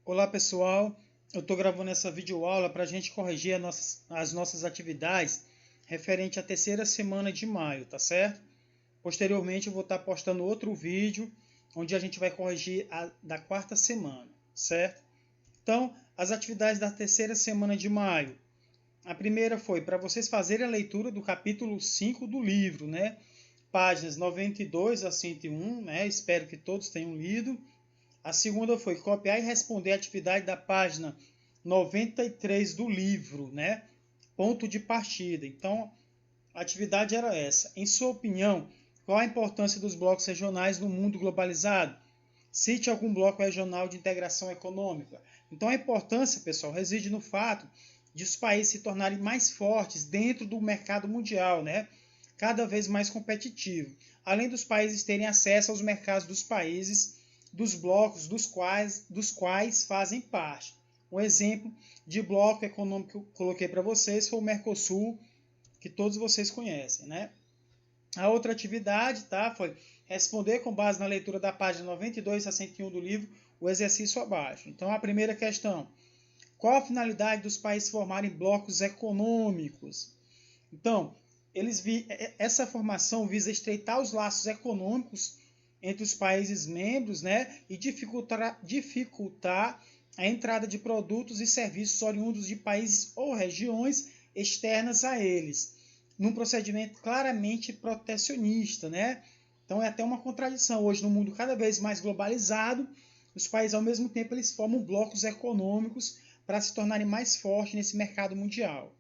Olá pessoal, eu estou gravando essa videoaula para a gente corrigir as nossas atividades referente à terceira semana de maio, tá certo? Posteriormente eu vou estar postando outro vídeo onde a gente vai corrigir a da quarta semana, certo? Então, as atividades da terceira semana de maio. A primeira foi para vocês fazerem a leitura do capítulo 5 do livro, né? Páginas 92 a 101, né? Espero que todos tenham lido. A segunda foi copiar e responder a atividade da página 93 do livro, né? Ponto de partida. Então, a atividade era essa. Em sua opinião, qual a importância dos blocos regionais no mundo globalizado? Cite algum bloco regional de integração econômica. Então, a importância, pessoal, reside no fato de os países se tornarem mais fortes dentro do mercado mundial, né? Cada vez mais competitivo. Além dos países terem acesso aos mercados dos países dos blocos dos quais fazem parte. Um exemplo de bloco econômico que eu coloquei para vocês foi o Mercosul, que todos vocês conhecem, né? A outra atividade, tá, foi responder com base na leitura da página 92 a 101 do livro, o exercício abaixo. Então, a primeira questão: qual a finalidade dos países formarem blocos econômicos? Então, essa formação visa estreitar os laços econômicos entre os países membros, né, e dificultar a entrada de produtos e serviços oriundos de países ou regiões externas a eles, num procedimento claramente protecionista, né? Então é até uma contradição. Hoje, no mundo cada vez mais globalizado, os países, ao mesmo tempo, eles formam blocos econômicos para se tornarem mais fortes nesse mercado mundial.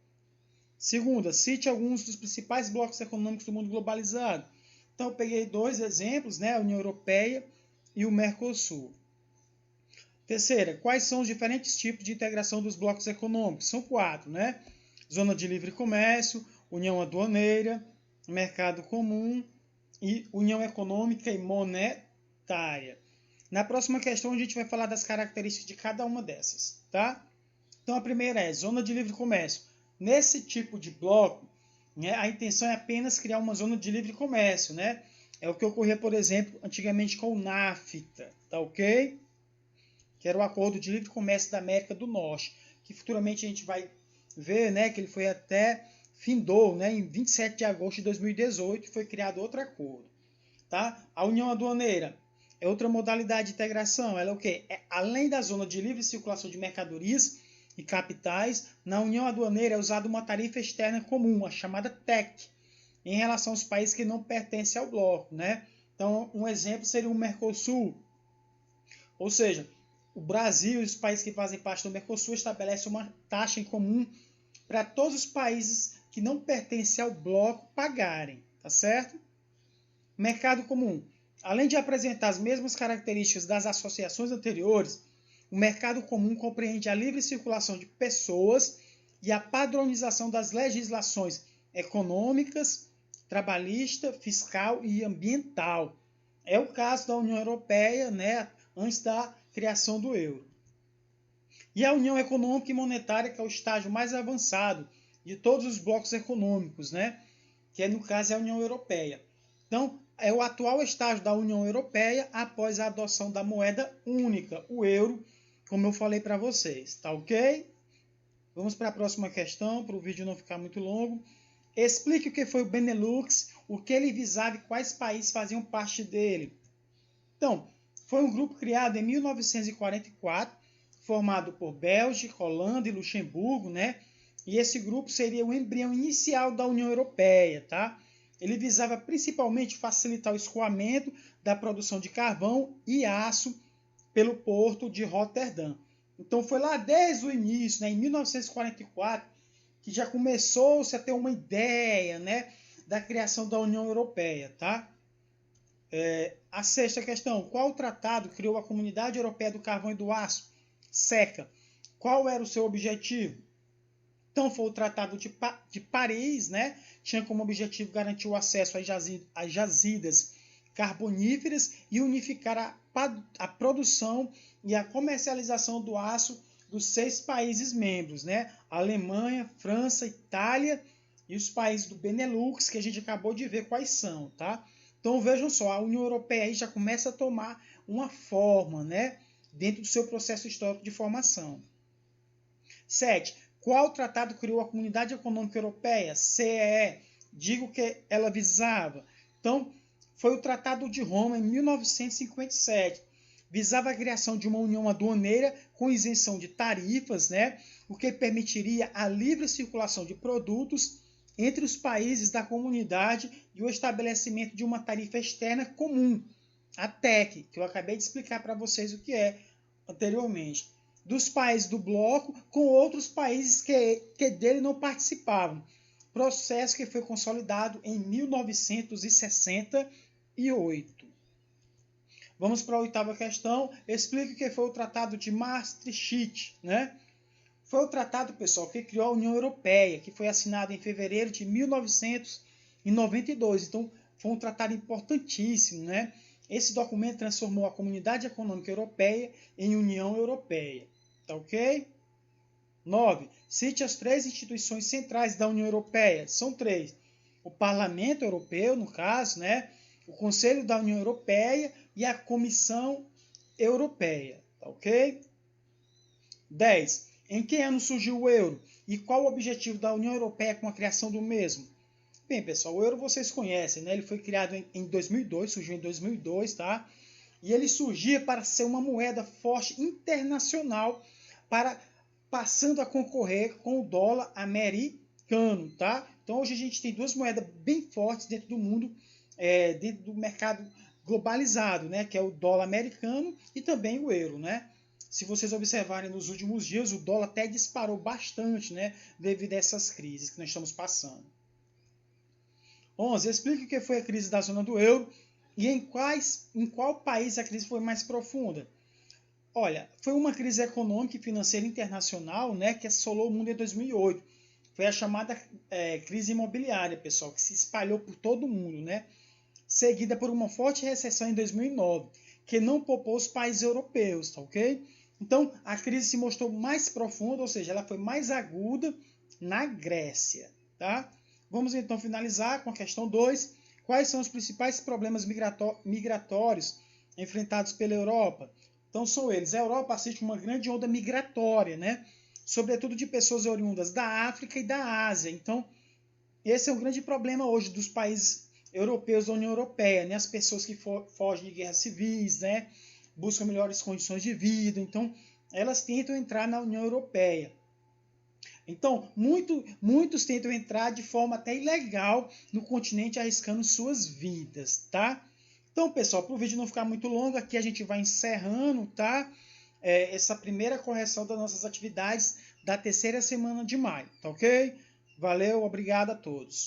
Segunda, cite alguns dos principais blocos econômicos do mundo globalizado. Então, eu peguei dois exemplos, né? A União Europeia e o Mercosul. Terceira, quais são os diferentes tipos de integração dos blocos econômicos? São 4, né? Zona de livre comércio, União Aduaneira, Mercado Comum e União Econômica e Monetária. Na próxima questão, a gente vai falar das características de cada uma dessas, tá? Então, a primeira é Zona de Livre Comércio. Nesse tipo de bloco, né, a intenção é apenas criar uma zona de livre comércio, né? É o que ocorria, por exemplo, antigamente com o NAFTA, tá ok? Que era o Acordo de Livre Comércio da América do Norte, que futuramente a gente vai ver, né, que ele foi até findou, né, em 27 de agosto de 2018, foi criado outro acordo, tá? A União Aduaneira é outra modalidade de integração, ela é o quê? Além da zona de livre circulação de mercadorias e capitais, na União Aduaneira é usada uma tarifa externa comum, a chamada TEC, em relação aos países que não pertencem ao bloco, né? Então, um exemplo seria o Mercosul, ou seja, o Brasil e os países que fazem parte do Mercosul estabelecem uma taxa em comum para todos os países que não pertencem ao bloco pagarem, tá certo? Mercado comum. Além de apresentar as mesmas características das associações anteriores, o mercado comum compreende a livre circulação de pessoas e a padronização das legislações econômicas, trabalhista, fiscal e ambiental. É o caso da União Europeia, né, antes da criação do euro. E a União Econômica e Monetária, que é o estágio mais avançado de todos os blocos econômicos, né, que no caso é a União Europeia. Então, é o atual estágio da União Europeia após a adoção da moeda única, o euro, como eu falei para vocês, tá ok? Vamos para a próxima questão, para o vídeo não ficar muito longo. Explique o que foi o Benelux, o que ele visava e quais países faziam parte dele. Então, foi um grupo criado em 1944, formado por Bélgica, Holanda e Luxemburgo, né? E esse grupo seria o embrião inicial da União Europeia, tá? Ele visava principalmente facilitar o escoamento da produção de carvão e aço pelo porto de Roterdã. Então foi lá desde o início, né, em 1944, que já começou-se a ter uma ideia, né, da criação da União Europeia, tá? A sexta questão: qual tratado criou a Comunidade Europeia do Carvão e do Aço, SECA? Qual era o seu objetivo? Então foi o Tratado de Paris, né? Tinha como objetivo garantir o acesso às jazidas carboníferas e unificar a produção e a comercialização do aço dos 6 países membros, né? Alemanha, França, Itália e os países do Benelux, que a gente acabou de ver quais são, tá? Então vejam só, a União Europeia aí já começa a tomar uma forma, né? dentro do seu processo histórico de formação. 7. Qual tratado criou a Comunidade Econômica Europeia, CEE? Digo que ela visava. Então, foi o Tratado de Roma, em 1957. Visava a criação de uma união aduaneira com isenção de tarifas, né? O que permitiria a livre circulação de produtos entre os países da comunidade e o estabelecimento de uma tarifa externa comum, a TEC, que eu acabei de explicar para vocês o que é anteriormente, dos países do bloco com outros países que dele não participavam. Processo que foi consolidado em 1968. Vamos para a 8ª questão. Explique o que foi o Tratado de Maastricht, né? Foi o tratado, pessoal, que criou a União Europeia, que foi assinado em fevereiro de 1992. Então, foi um tratado importantíssimo, né? Esse documento transformou a Comunidade Econômica Europeia em União Europeia. Tá ok? 9. Cite as 3 instituições centrais da União Europeia. São 3. O Parlamento Europeu, no caso, né? O Conselho da União Europeia e a Comissão Europeia. Tá ok? 10. Em que ano surgiu o euro? E qual o objetivo da União Europeia com a criação do mesmo? Bem, pessoal, o euro vocês conhecem, né? Ele foi criado em 2002, surgiu em 2002, tá? E ele surgia para ser uma moeda forte internacional, passando a concorrer com o dólar americano, tá? Então, hoje a gente tem 2 moedas bem fortes dentro do mundo, dentro do mercado globalizado, né? Que é o dólar americano e também o euro, né? Se vocês observarem nos últimos dias, o dólar até disparou bastante, né, devido a essas crises que nós estamos passando. 11. Explique o que foi a crise da zona do euro e em qual país a crise foi mais profunda. Olha, foi uma crise econômica e financeira internacional, né, que assolou o mundo em 2008. Foi a chamada crise imobiliária, pessoal, que se espalhou por todo o mundo, né, seguida por uma forte recessão em 2009, que não poupou os países europeus, tá ok? Então, a crise se mostrou mais profunda, ou seja, ela foi mais aguda na Grécia, tá? Vamos então finalizar com a questão 2. Quais são os principais problemas migratórios enfrentados pela Europa? Então, são eles. A Europa assiste uma grande onda migratória, né? Sobretudo de pessoas oriundas da África e da Ásia. Então, esse é um grande problema hoje dos países europeus da União Europeia, né? As pessoas que fogem de guerras civis, né? Buscam melhores condições de vida, então elas tentam entrar na União Europeia. Então, muitos tentam entrar de forma até ilegal no continente, arriscando suas vidas, tá? Então, pessoal, para o vídeo não ficar muito longo, aqui a gente vai encerrando, tá? Essa primeira correção das nossas atividades da 3ª semana de maio, tá ok? Valeu, obrigado a todos.